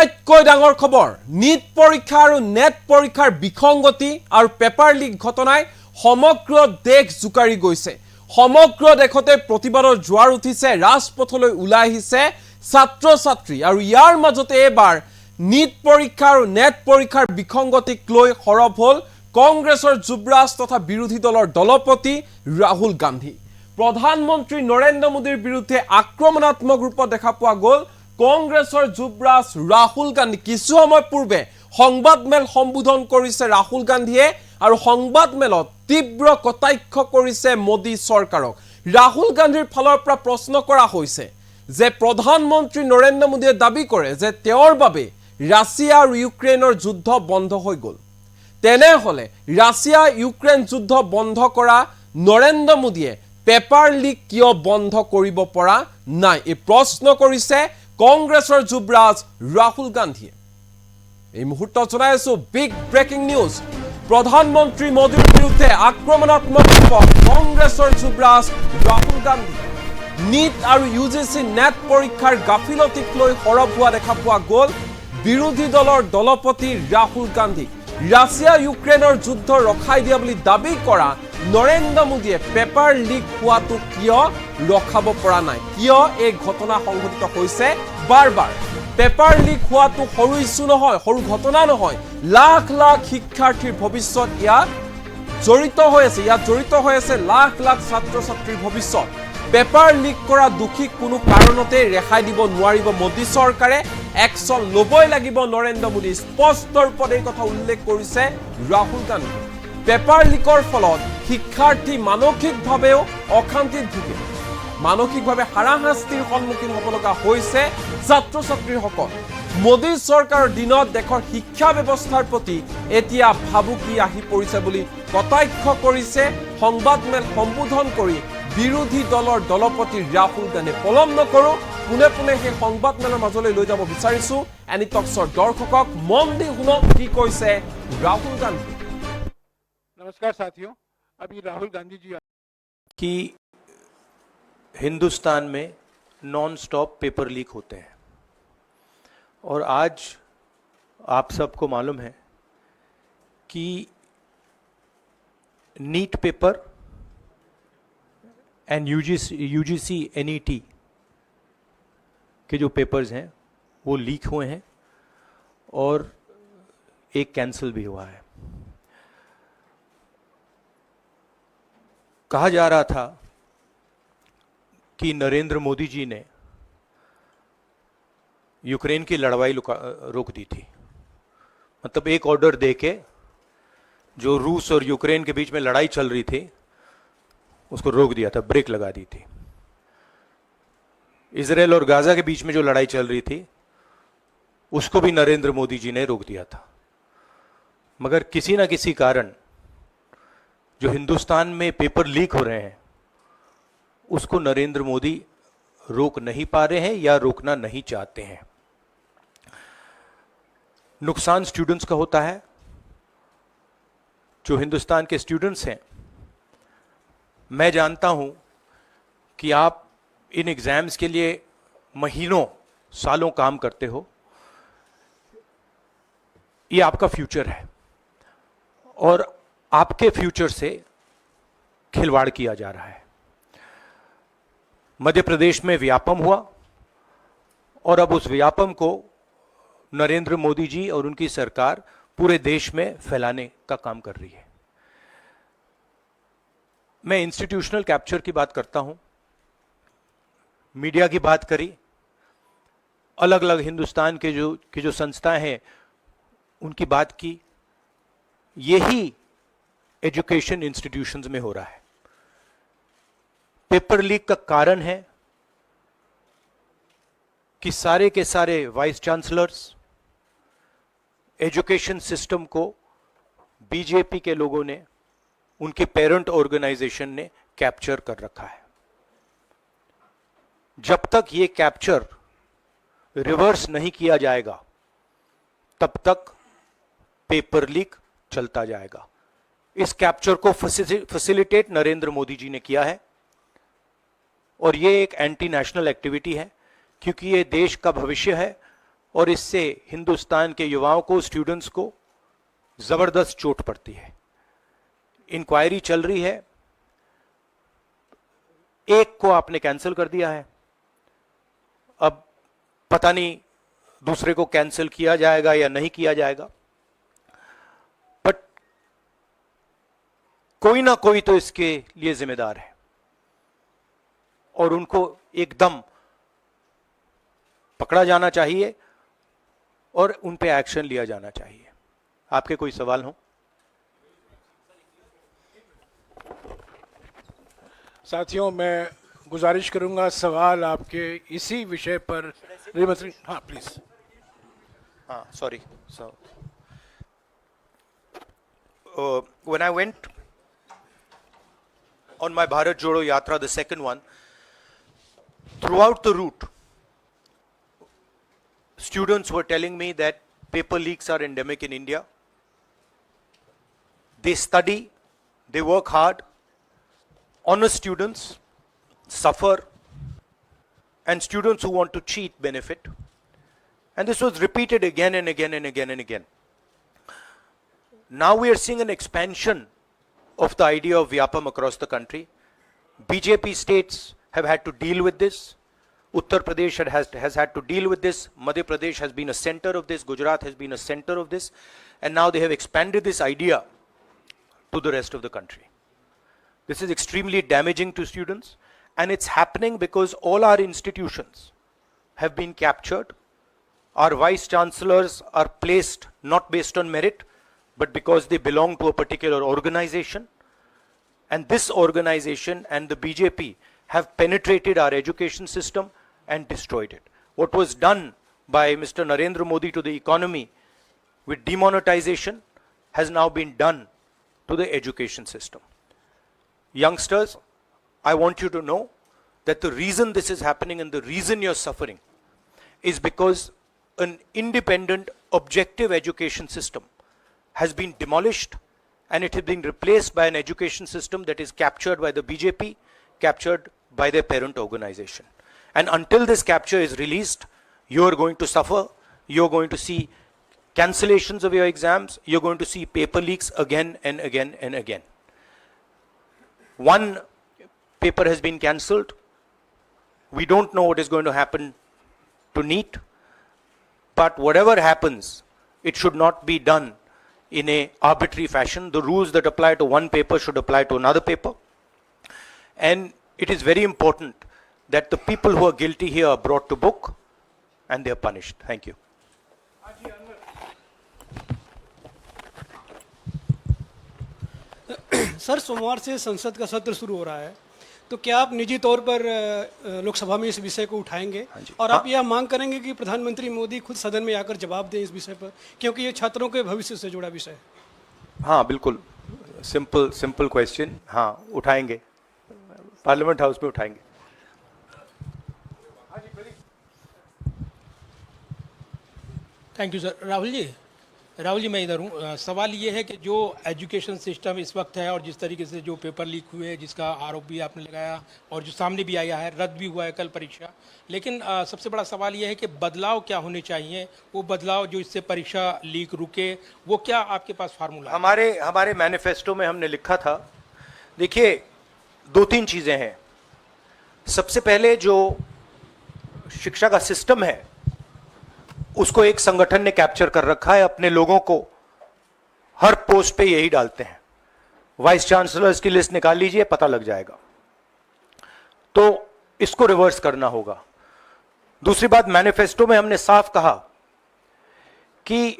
আটাইতকৈ ডাঙৰ খবৰ নীট পৰীক্ষা আৰু নেট পৰীক্ষাৰ বিসংগতি আৰু পেপাৰ লিক ঘটনাই সমগ্ৰ দেশ জুকাৰি গৈছে। সমগ্ৰ দেশতে প্ৰতিবাদৰ জোৱাৰ উঠিছে, ৰাজপথলৈ ওলাই আহিছে ছাত্ৰ ছাত্ৰী আৰু ইয়াৰ মাজতে এবাৰ নীট পৰীক্ষা আৰু নেট পৰীক্ষাৰ বিসংগতিক লৈ সৰব হ'ল কংগ্ৰেছৰ যুৱৰাজ তথা বিৰোধী দলৰ দলপতি ৰাহুল গান্ধী। প্ৰধানমন্ত্ৰী নৰেন্দ্ৰ মোদীৰ বিৰুদ্ধে আক্ৰমণাত্মক ৰূপত দেখা পোৱা গ'ল কংগ্ৰেছৰ যুৱৰাজ ৰাহুল গান্ধী। কিছু সময় পূৰ্বে সংবাদমেল সম্বোধন কৰিছে ৰাহুল গান্ধীয়ে আৰু সংবাদমেলত তীব্ৰ কটাক্ষ কৰিছে মোদী চৰকাৰক। ৰাহুল গান্ধীৰ ফালৰ পৰা প্ৰশ্ন কৰা হৈছে যে প্ৰধানমন্ত্ৰী নৰেন্দ্ৰ মোদীয়ে দাবী কৰে যে তেওঁৰ বাবে ৰাছিয়া আৰু ইউক্ৰেইনৰ যুদ্ধ বন্ধ হৈ গ'ল। তেনেহলে ৰাছিয়া ইউক্ৰেইন যুদ্ধ বন্ধ কৰা নৰেন্দ্ৰ মোদীয়ে পেপাৰ লিক কিয় বন্ধ কৰিব পৰা নাই, এই প্ৰশ্ন কৰিছে কংগ্ৰেছৰ যুৱৰাজ ৰাহুল গান্ধীয়ে। এই মুহূৰ্তত জনাই আছো বিগ ব্ৰেকিং নিউজ। প্ৰধানমন্ত্ৰী মোদীৰ বিৰুদ্ধে আক্ৰমণাত্মক ৰূপত কংগ্ৰেছৰ যুৱৰাজ ৰাহুল গান্ধী। নীট আৰু ইউজিচি নেট পৰীক্ষাৰ গাফিলতিক লৈ সৰব হোৱা দেখা পোৱা গ'ল বিৰোধী দলৰ দলপতি ৰাহুল গান্ধী। ৰাছিয়া ইউক্ৰেইনৰ যুদ্ধ ৰখাই দিয়া বুলি দাবী কৰা নৰেন্দ্ৰ মোদীয়ে পেপাৰ লিক হোৱাটো কিয় ৰখাব পৰা নাই, কিয় এই ঘটনা সংঘটিত হৈছে বাৰ বাৰ। পেপাৰ লিক হোৱাটো সৰু ইছ্যু নহয়, সৰু ঘটনা নহয়। লাখ লাখ শিক্ষাৰ্থীৰ ভৱিষ্যত ইয়াত জড়িত হৈ আছে, লাখ লাখ ছাত্ৰ ছাত্ৰীৰ ভৱিষ্যত। পেপাৰ লিক কৰা দোষীক কোনো কাৰণতে ৰেহাই দিব নোৱাৰিব মোদী চৰকাৰে, একশ্যন ল'বই লাগিব নৰেন্দ্ৰ মোদী। স্পষ্ট ৰূপত এই কথা উল্লেখ কৰিছে ৰাহুল গান্ধী। পেপাৰ লিকৰ ফলত শিক্ষাৰ্থী মানসিকভাৱেও অশান্তিত ভুগে, মানসিকভাৱে হাৰাশাস্তিৰ সন্মুখীন হ'ব লগা হৈছে ছাত্ৰ ছাত্ৰীসকল। মোদী চৰকাৰৰ দিনত দেশৰ শিক্ষা ব্যৱস্থাৰ প্ৰতি এতিয়া ভাবুকি আহি পৰিছে বুলি কটাক্ষ কৰিছে সংবাদমেল সম্বোধন কৰি বিৰোধী দলৰ দলপতি ৰাহুল গান্ধী। পলম নকৰোঁ, পোনে পোনে সেই সংবাদমেলৰ মাজলৈ লৈ যাব বিচাৰিছোঁ এনি টক্সৰ দৰ্শকক। মন দি শুনক কি কৈছে राहुल गांधी। नमस्कार साथियों, अभी राहुल गांधी जी कि हिंदुस्तान में नॉन स्टॉप पेपर लीक होते हैं और आज आप सबको मालूम है कि NEET paper and UGC NET के जो पेपर्स हैं वो लीक हुए हैं और एक कैंसिल भी हुआ है। कहा जा रहा था कि नरेंद्र मोदी जी ने यूक्रेन की लड़ाई रोक दी थी, मतलब एक ऑर्डर देके जो रूस और यूक्रेन के बीच में लड़ाई चल रही थी उसको रोक दिया था, ब्रेक लगा दी थी। इजराइल और गाजा के बीच में जो लड़ाई चल रही थी उसको भी नरेंद्र मोदी जी ने रोक दिया था। मगर किसी ना किसी कारण जो हिंदुस्तान में पेपर लीक हो रहे हैं उसको नरेंद्र मोदी रोक नहीं पा रहे हैं या रोकना नहीं चाहते हैं। नुकसान स्टूडेंट्स का होता है। जो हिंदुस्तान के स्टूडेंट्स हैं, मैं जानता हूं कि आप इन एग्जाम्स के लिए महीनों सालों काम करते हो। ये आपका फ्यूचर है और आपके फ्यूचर से खिलवाड़ किया जा रहा है। मध्य प्रदेश में व्यापम हुआ और अब उस व्यापम को नरेंद्र मोदी जी और उनकी सरकार पूरे देश में फैलाने का काम कर रही है। मैं इंस्टीट्यूशनल कैप्चर की बात करता हूं, मीडिया की बात करी, अलग अलग हिंदुस्तान के जो संस्थाएं हैं उनकी बात की। यही एजुकेशन इंस्टीट्यूशंस में हो रहा है। पेपर लीक का कारण है कि सारे के सारे वाइस चांसलर्स, एजुकेशन सिस्टम को बीजेपी के लोगों ने, उनके पेरेंट ऑर्गेनाइजेशन ने कैप्चर कर रखा है। जब तक ये कैप्चर रिवर्स नहीं किया जाएगा तब तक पेपर लीक चलता जाएगा। इस कैप्चर को फैसिलिटेट नरेंद्र मोदी जी ने किया है और ये एक एंटी नेशनल एक्टिविटी है, क्योंकि ये देश का भविष्य है और इससे हिंदुस्तान के युवाओं को, स्टूडेंट्स को जबरदस्त चोट पड़ती है। इंक्वायरी चल रही है, एक को आपने कैंसिल कर दिया है, अब पता नहीं दूसरे को कैंसिल किया जाएगा या नहीं किया जाएगा, बट कोई ना कोई तो इसके लिए जिम्मेदार है और उनको एकदम पकड़ा जाना चाहिए और उन पे एक्शन लिया जाना चाहिए। आपके कोई सवाल हो? साथियों, मैं गुजारिश करूंगा सवाल आपके इसी विषय पर। हाँ प्लीज। हाँ, sorry. So, when I went on my Bharat Jodo Yatra, the second one, throughout the route, students were telling me that paper leaks are endemic in India. They study, they work hard, honest students suffer, and students who want to cheat benefit. And this was repeated again and again and again and again. Now we are seeing an expansion of the idea of Vyapam across the country. BJP states have had to deal with this. Uttar Pradesh has had to deal with this. Madhya Pradesh has been a center of this. Gujarat has been a center of this. And now they have expanded this idea to the rest of the country. This is extremely damaging to students. And it's happening because all our institutions have been captured. Our vice chancellors are placed not based on merit, but because they belong to a particular organization. And this organization and the BJP have penetrated our education system and destroyed it. What was done by Mr. Narendra Modi to the economy with demonetization has now been done to the education system. Youngsters, I want you to know that the reason this is happening and the reason you're suffering is because an independent, objective education system has been demolished and it has been replaced by an education system that is captured by the BJP, captured by their parent organization. And until this capture is released, you are going to suffer. You're going to see cancellations of your exams. You're going to see paper leaks again and again and again. One paper has been cancelled. We don't know what is going to happen to NEET. But whatever happens, it should not be done in a arbitrary fashion. The rules that apply to one paper should apply to another paper. And it is very important that the people who are guilty here are brought to book and they are punished. Thank you. Sir, सोमवार से संसद का सत्र शुरू हो रहा है, तो क्या आप निजी तौर पर लोकसभा में इस विषय को उठाएंगे और आप यह मांग करेंगे कि प्रधानमंत्री मोदी खुद सदन में आकर जवाब दें इस विषय पर, क्योंकि ये छात्रों के भविष्य से जुड़ा विषय है? हाँ, बिल्कुल सिंपल क्वेश्चन। हाँ, उठाएंगे, पार्लियामेंट हाउस में उठाएंगे। Thank you sir. Rahul ji मैं इधर हूँ। सवाल ये है कि जो एजुकेशन सिस्टम इस वक्त है और जिस तरीके से जो पेपर लीक हुए, जिसका आरोप भी आपने लगाया और जो सामने भी आया है, रद्द भी हुआ है कल परीक्षा, लेकिन सबसे बड़ा सवाल ये है कि बदलाव क्या होने चाहिए, वो बदलाव जो इससे परीक्षा लीक रुके, वो क्या आपके पास फार्मूला है? हमारे मैनिफेस्टो में हमने लिखा था, देखिए 2-3 चीज़ें हैं। सबसे पहले जो शिक्षा का सिस्टम है उसको एक संगठन ने कैप्चर कर रखा है, अपने लोगों को हर पोस्ट पे यही डालते हैं। वाइस चांसलर्स की लिस्ट निकाल लीजिए, पता लग जाएगा। तो इसको रिवर्स करना होगा। दूसरी बात, मैनिफेस्टो में हमने साफ कहा कि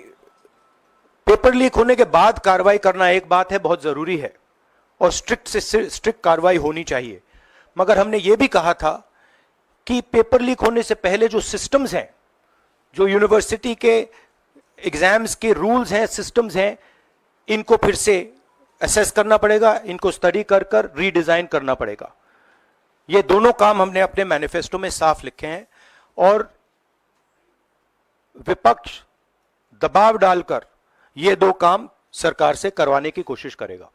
पेपर लीक होने के बाद कार्रवाई करना एक बात है, बहुत जरूरी है और स्ट्रिक्ट से स्ट्रिक्ट कार्रवाई होनी चाहिए, मगर हमने यह भी कहा था कि पेपर लीक होने से पहले जो सिस्टम्स हैं, जो यूनिवर्सिटी के एग्जाम्स के रूल्स हैं, सिस्टम्स हैं, इनको फिर से असेस करना पड़ेगा, इनको स्टडी कर रीडिजाइन करना पड़ेगा। ये दोनों काम हमने अपने मैनिफेस्टो में साफ लिखे हैं और विपक्ष दबाव डालकर ये 2 काम सरकार से करवाने की कोशिश करेगा।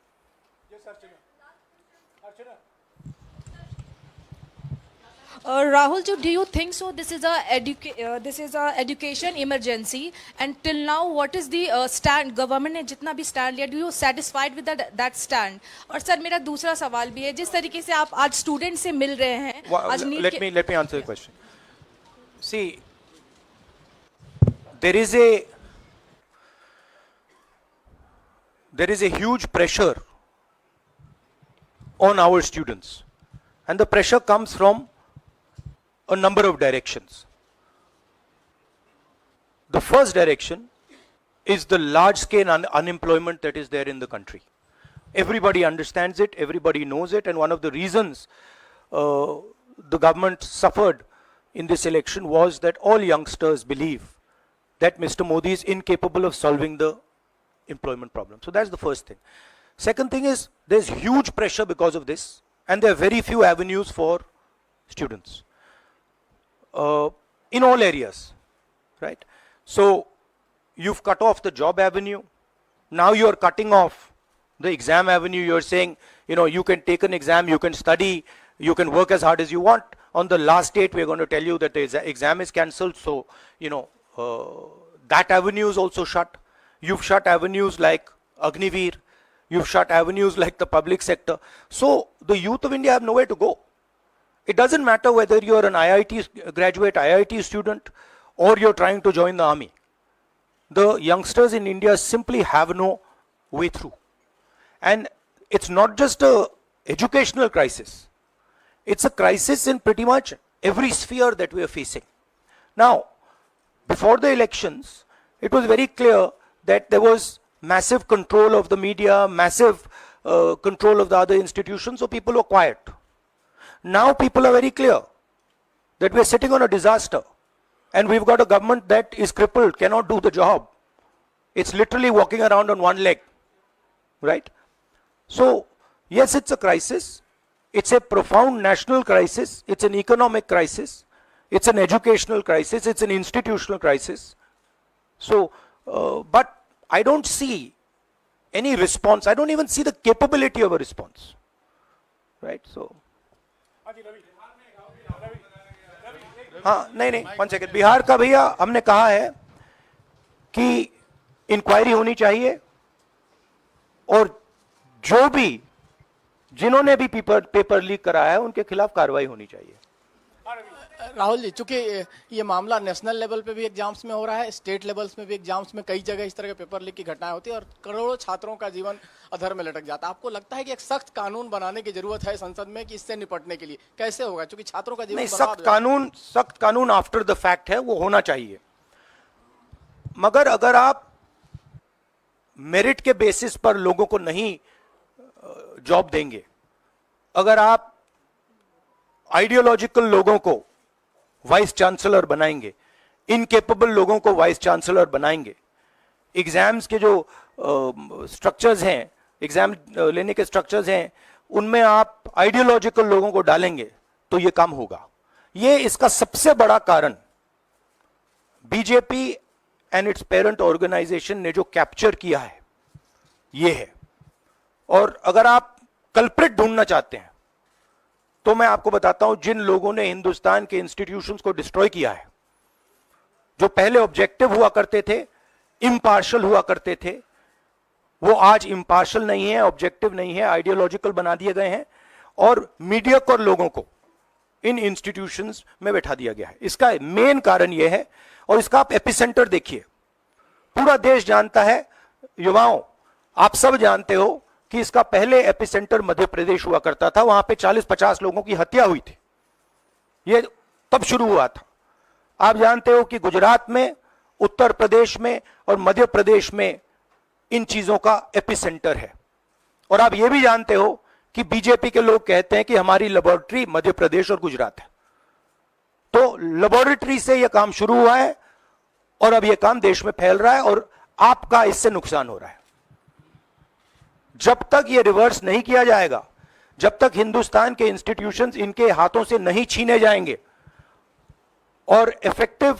Rahul, do you think so? This is a education emergency, and till now, what is the stand? Government ने जितना भी stand लिया, do you satisfied with that stand? और सर मेरा दूसरा सवाल भी है, जिस तरीके से आप आज स्टूडेंट से मिल रहे हैं, आज NEET let me answer the question. See, there is a huge pressure on our students, and the pressure comes from a number of directions. The first direction is the large scale unemployment that is there in the country. Everybody understands it, everybody knows it, and one of the reasons the government suffered in this election was that all youngsters believe that Mr. Modi is incapable of solving the employment problem. So that's the first thing. Second thing is there's huge pressure because of this, and there are very few avenues for students in all areas, right? So you've cut off the job avenue. Now you're cutting off the exam avenue. You're saying, you can take an exam, you can study, you can work as hard as you want. On the last date, we're going to tell you that the exam is cancelled. So, that avenue is also shut. You've shut avenues like Agniveer. You've shut avenues like the public sector. So the youth of India have nowhere to go. It doesn't matter whether you're an IIT graduate, IIT student, or you're trying to join the army. The youngsters in India simply have no way through. And it's not just an educational crisis. It's a crisis in pretty much every sphere that we are facing. Now, before the elections, it was very clear that there was massive control of the media, massive control of the other institutions, so people were quiet. Now people are very clear that we're sitting on a disaster, and we've got a government that is crippled, cannot do the job. It's literally walking around on one leg, right? So, yes, it's a crisis. It's a profound national crisis. It's an economic crisis. It's an educational crisis. It's an institutional crisis. So, but I don't see any response. I don't even see the capability of a response, right? So, हाँ नहीं one second, Bihar का भैया हमने कहा है कि inquiry होनी चाहिए और जो भी जिन्होंने भी पेपर लीक कराया है उनके खिलाफ कार्रवाई होनी चाहिए। राहुल जी, चूंकि ये मामला नेशनल लेवल पे भी एग्जाम्स में हो रहा है, स्टेट लेवल्स में भी एग्जाम्स में कई जगह इस तरह के पेपर लीक की घटनाएं होती है और करोड़ों छात्रों का जीवन अधर में लटक जाता है। आपको लगता है कि एक सख्त कानून बनाने की जरूरत है संसद में कि इससे निपटने के लिए? कैसे होगा, क्योंकि छात्रों का जीवन सख्त कानून आफ्टर द फैक्ट है, वो होना चाहिए। मगर अगर आप मेरिट के बेसिस पर लोगों को नहीं जॉब देंगे, अगर आप आइडियोलॉजिकल लोगों को वाइस चांसलर बनाएंगे, इनकेपेबल लोगों को वाइस चांसलर बनाएंगे, एग्जाम्स के जो स्ट्रक्चर्स हैं, एग्जाम लेने के स्ट्रक्चर्स हैं, उनमें आप आइडियोलॉजिकल लोगों को डालेंगे तो ये काम होगा। ये इसका सबसे बड़ा कारण BJP and its parent organisation ने जो कैप्चर किया है ये है। और अगर आप कल्प्रिट ढूंढना चाहते हैं तो मैं आपको बताता हूं जिन लोगों ने हिंदुस्तान के इंस्टीट्यूशंस को डिस्ट्रॉय किया है, जो पहले ऑब्जेक्टिव हुआ करते थे, इम्पार्शल हुआ करते थे, वो आज इम्पार्शल नहीं है, ऑब्जेक्टिव नहीं है, आइडियोलॉजिकल बना दिए गए हैं और मीडियोकर लोगों को इन इंस्टीट्यूशंस में बैठा दिया गया है। इसका मेन कारण यह है, और इसका आप एपिसेंटर देखिए, पूरा देश जानता है, युवाओं आप सब जानते हो कि इसका पहले एपिसेंटर मध्य प्रदेश हुआ करता था, वहां पे 40-50 लोगों की हत्या हुई थी, ये तब शुरू हुआ था। आप जानते हो कि गुजरात में, उत्तर प्रदेश में और मध्य प्रदेश में इन चीजों का एपिसेंटर है। और आप ये भी जानते हो कि बीजेपी के लोग कहते हैं कि हमारी लेबोरेटरी मध्य प्रदेश और गुजरात है। तो लेबोरेटरी से यह काम शुरू हुआ है और अब यह काम देश में फैल रहा है और आपका इससे नुकसान हो रहा है। जब तक यह रिवर्स नहीं किया जाएगा, जब तक हिंदुस्तान के इंस्टीट्यूशंस इनके हाथों से नहीं छीने जाएंगे और इफेक्टिव,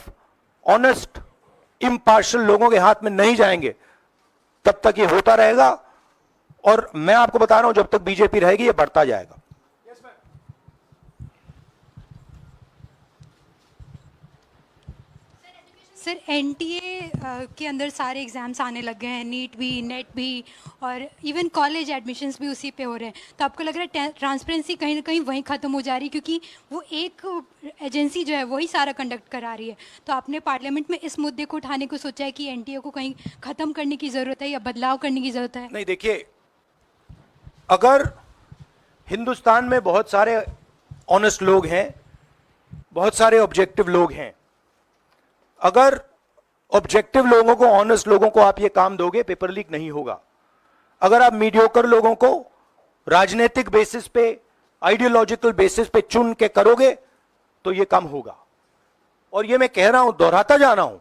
ऑनेस्ट, इम्पार्शियल लोगों के हाथ में नहीं जाएंगे, तब तक ये होता रहेगा। और मैं आपको बता रहा हूं, जब तक बीजेपी रहेगी ये बढ़ता जाएगा। सर एनटीए के अंदर सारे एग्ज़ाम्स आने लग गए हैं, नीट भी, नेट भी, और इवन कॉलेज एडमिशन्स भी उसी पे हो रहे हैं। तो आपको लग रहा है ट्रांसपेरेंसी कहीं ना कहीं वहीं ख़त्म हो जा रही है, क्योंकि वो एक एजेंसी जो है वही सारा कंडक्ट करा रही है। तो आपने पार्लियामेंट में इस मुद्दे को उठाने को सोचा है कि एनटीए को कहीं ख़त्म करने की ज़रूरत है या बदलाव करने की ज़रूरत है? नहीं, देखिए, अगर हिंदुस्तान में बहुत सारे ऑनेस्ट लोग हैं, बहुत सारे ऑब्जेक्टिव लोग हैं, अगर ऑब्जेक्टिव लोगों को, ऑनेस्ट लोगों को आप ये काम दोगे, पेपर लीक नहीं होगा। अगर आप मीडियोकर लोगों को राजनीतिक बेसिस पे, आइडियोलॉजिकल बेसिस पे चुन के करोगे तो ये काम होगा। और ये मैं कह रहा हूं, दोहराता जा रहा हूं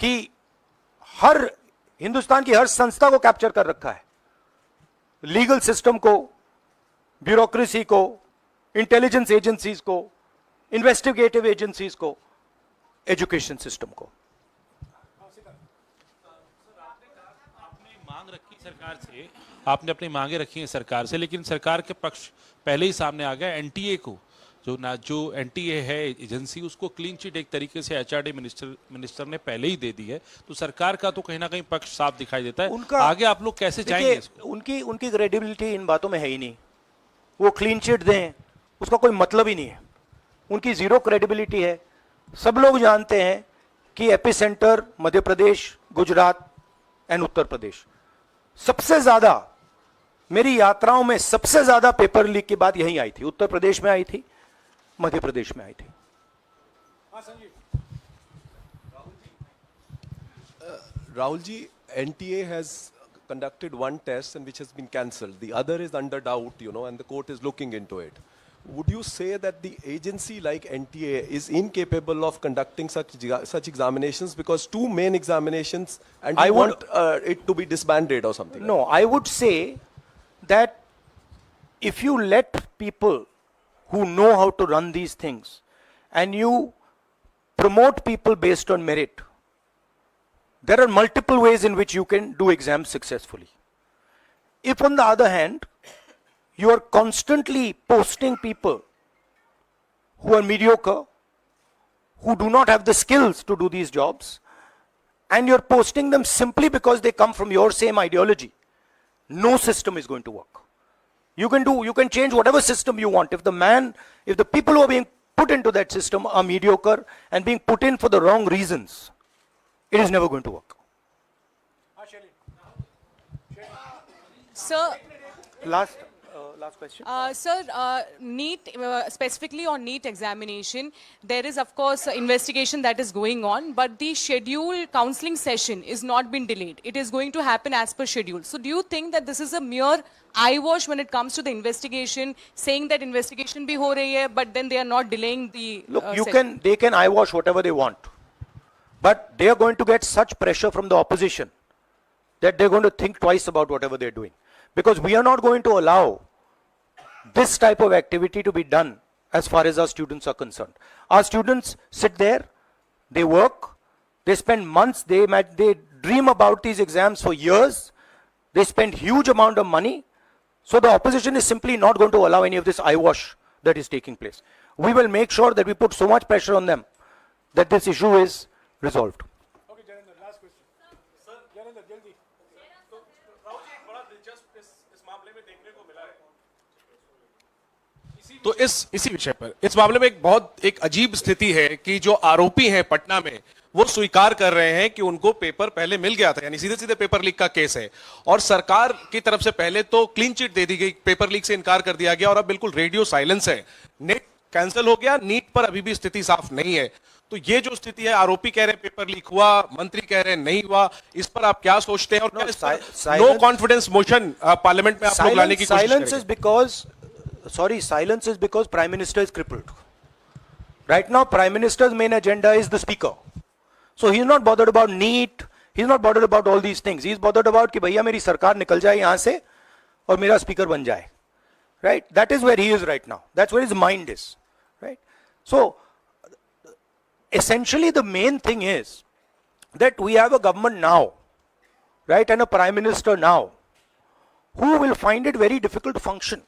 कि हर हिंदुस्तान की हर संस्था को कैप्चर कर रखा है, लीगल सिस्टम को, ब्यूरोक्रेसी को, इंटेलिजेंस एजेंसीज को, इन्वेस्टिगेटिव एजेंसीज को, एजुकेशन सिस्टम को। आपने अपनी मांगे रखी हैं सरकार से, लेकिन सरकार के पक्ष पहले ही सामने आ गया। एनटीए को जो एनटीए है एजेंसी, उसको क्लीन चिट एक तरीके से एचआरडी मिनिस्टर ने पहले ही दे दी है। तो सरकार का तो कहीं ना कहीं पक्ष साफ दिखाई देता है। उनका आगे आप लोग कैसे जाएंगे इसको? उनकी क्रेडिबिलिटी इन बातों में है ही नहीं। वो क्लीन चिट दें उसका कोई मतलब ही नहीं है, उनकी जीरो क्रेडिबिलिटी है। सब लोग जानते हैं कि एपिसेंटर मध्य प्रदेश, गुजरात एंड उत्तर प्रदेश। सबसे ज्यादा मेरी यात्राओं में सबसे ज्यादा पेपर लीक की बात यहीं आई थी, उत्तर प्रदेश में आई थी, मध्य प्रदेश में आई थी। Rahul ji, NTA has conducted one test and which has been cancelled. The other is under doubt, and the court is looking into it. Would you say that the agency like NTA is incapable of conducting such examinations, because two main examinations, and I want it to be disbanded or something? No, I would say that if you let people who know how to run these things and you promote people based on merit, there are multiple ways in which you can do exams successfully. If on the other hand, you are constantly posting people who are mediocre, who do not have the skills to do these jobs, and you're posting them simply because they come from your same ideology, no system is going to work. You can change whatever system you want. If the people who are being put into that system are mediocre and being put in for the wrong reasons, it is never going to work. Sir, Last question. Sir, NEET, specifically on NEET examination, there is of course investigation that is going on, but the scheduled counseling session is not been delayed. It is going to happen as per schedule. So do you think that this is a mere eyewash when it comes to the investigation, saying that investigation bhi ho rahi hai, but then they are not delaying the Look, they can eyewash whatever they want, but they are going to get such pressure from the opposition that they're going to think twice about whatever they're doing, because we are not going to allow this type of activity to be done as far as our students are concerned. Our students sit there, they work, they spend months, they dream about these exams for years, they spend huge amount of money. So the opposition is simply not going to allow any of this eyewash that is taking place. We will make sure that we put so much pressure on them that this issue is resolved. Okay, Janendra, last question. Sir, Janendra, jaldi. तो इसी विषय पर, इस मामले में एक अजीब स्थिति है कि जो आरोपी हैं पटना में, वो स्वीकार कर रहे हैं कि उनको पेपर पहले मिल गया था, यानी सीधे सीधे पेपर लीक का केस है। और सरकार की तरफ से पहले तो क्लीन चिट दे दी गई, पेपर लीक से इनकार कर दिया गया, और अब बिल्कुल रेडियो साइलेंस है। नेट कैंसिल हो गया, नीट पर अभी भी स्थिति साफ नहीं है। तो ये जो स्थिति है, आरोपी कह रहे हैं पेपर लीक हुआ, मंत्री कह रहे हैं नहीं हुआ, इस पर आप क्या सोचते हैं? और क्या नो कॉन्फिडेंस मोशन पार्लियामेंट में आप लोग लाने की कोशिश करेंगे? Silence is because Prime Minister is crippled. Right now, Prime Minister's main agenda is the Speaker. So he's not bothered about NEET, he's not bothered about all these things. He's bothered about कि भैया मेरी सरकार निकल जाए यहाँ से और मेरा Speaker बन जाए. Right? That is where he is right now. That's where his mind is. Right? So, essentially the main thing is that we have a government now, right, and a Prime Minister now, who will find it very difficult to function.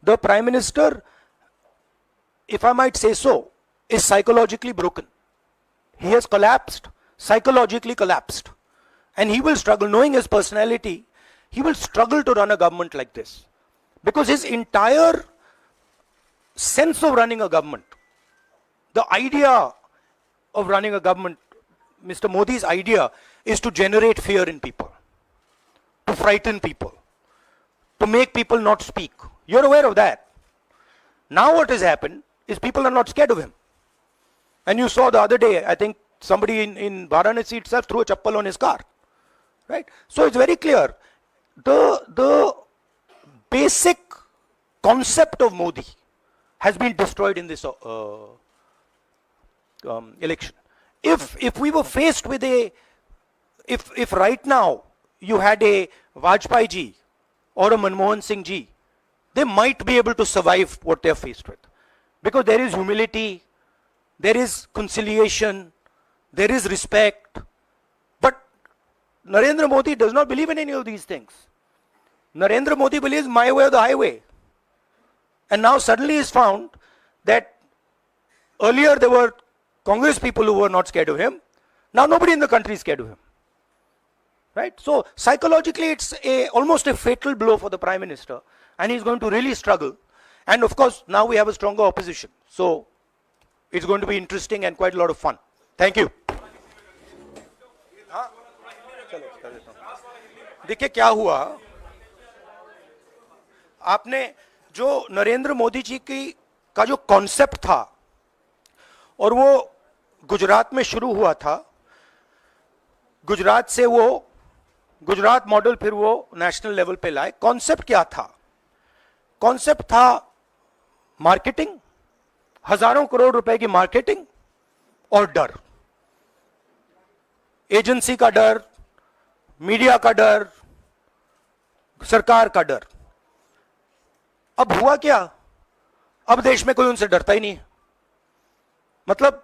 The Prime Minister, if I might say so, is psychologically broken. he has collapsed, psychologically collapsed. And he will struggle, knowing his personality, he will struggle to run a government like this. Because his entire sense of running a government, the idea of running a government, Mr. Modi's idea is to generate fear in people, to frighten people, to make people not speak. You're aware of that. Now what has happened is people are not scared of him. And you saw the other day, I think somebody in Varanasi itself threw a chappal on his car. Right? So it's very clear. The basic concept of Modi has been destroyed in this election. If we were faced with if right now you had a Vajpayee ji or a Manmohan Singh ji, they might be able to survive what they are faced with. Because there is humility, there is conciliation, there is respect. But Narendra Modi does not believe in any of these things. Narendra Modi believes my way or the highway. And now suddenly is found that earlier there were Congress people who were not scared of him. Now nobody in the country is scared of him. Right? So psychologically it's almost a fatal blow for the Prime Minister. And he's going to really struggle. And of course now we have a stronger opposition. So it's going to be interesting and quite a lot of fun. Thank you. देखिए क्या हुआ, आपने जो नरेंद्र मोदी जी का जो concept था और वो गुजरात में शुरू हुआ था, गुजरात से वो गुजरात मॉडल फिर वो नेशनल लेवल पे लाए। कॉन्सेप्ट क्या था? कॉन्सेप्ट था मार्केटिंग, हजारों करोड़ रुपए की मार्केटिंग और डर, एजेंसी का डर, मीडिया का डर, सरकार का डर। अब हुआ क्या? अब देश में कोई उनसे डरता ही नहीं है। मतलब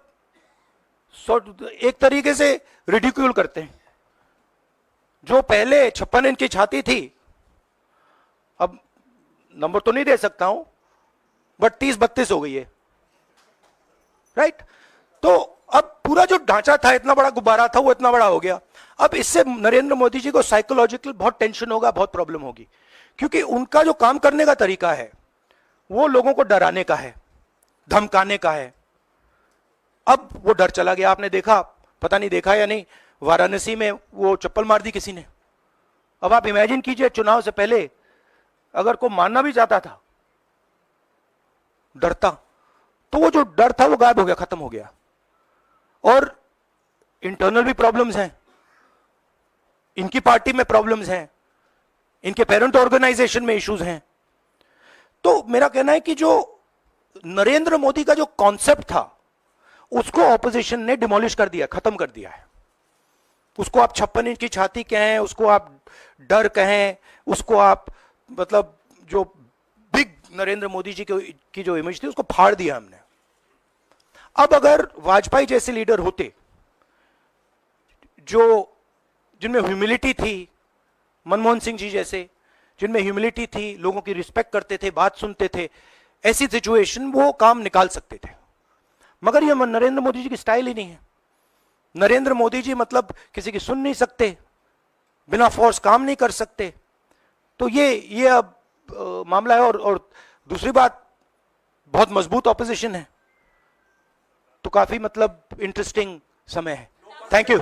एक तरीके से रिडिक्यूल करते हैं। जो पहले 56 इंच की छाती थी, अब नंबर तो नहीं दे सकता हूं, बट 30-32 हो गई है। राइट? तो अब पूरा जो ढांचा था, इतना बड़ा गुब्बारा था, वो इतना बड़ा हो गया। अब इससे नरेंद्र मोदी जी को साइकोलॉजिकल बहुत टेंशन होगा, बहुत प्रॉब्लम होगी, क्योंकि उनका जो काम करने का तरीका है वो लोगों को डराने का है, धमकाने का है। अब वो डर चला गया। आपने देखा, पता नहीं देखा या नहीं, वाराणसी में वो चप्पल मार दी किसी ने। अब आप इमेजिन कीजिए, चुनाव से पहले अगर कोई मारना भी चाहता था, डरता, तो वो जो डर था वो गायब हो गया, खत्म हो गया। और इंटरनल भी प्रॉब्लम्स हैं, इनकी पार्टी में प्रॉब्लम्स हैं, इनके पेरेंट ऑर्गेनाइजेशन में इश्यूज हैं। तो मेरा कहना है कि जो नरेंद्र मोदी का जो कॉन्सेप्ट था उसको ऑपोजिशन ने डिमोलिश कर दिया, खत्म कर दिया है। उसको आप 56 इंच की छाती कहें, उसको आप डर कहें, उसको आप मतलब जो बिग नरेंद्र मोदी जी की जो इमेज थी उसको फाड़ दिया हमने। अब अगर वाजपेयी जैसे लीडर होते जो जिनमें ह्यूमिलिटी थी, मनमोहन सिंह जी जैसे जिनमें ह्यूमिलिटी थी, लोगों की रिस्पेक्ट करते थे, बात सुनते थे, ऐसी सिचुएशन वो काम निकाल सकते थे। मगर ये नरेंद्र मोदी जी की स्टाइल ही नहीं है। नरेंद्र मोदी जी मतलब किसी की सुन नहीं सकते, बिना फोर्स काम नहीं कर सकते। तो ये अब मामला है। और दूसरी बात, बहुत मजबूत ऑपोजिशन है, तो काफी मतलब इंटरेस्टिंग समय है। Thank you.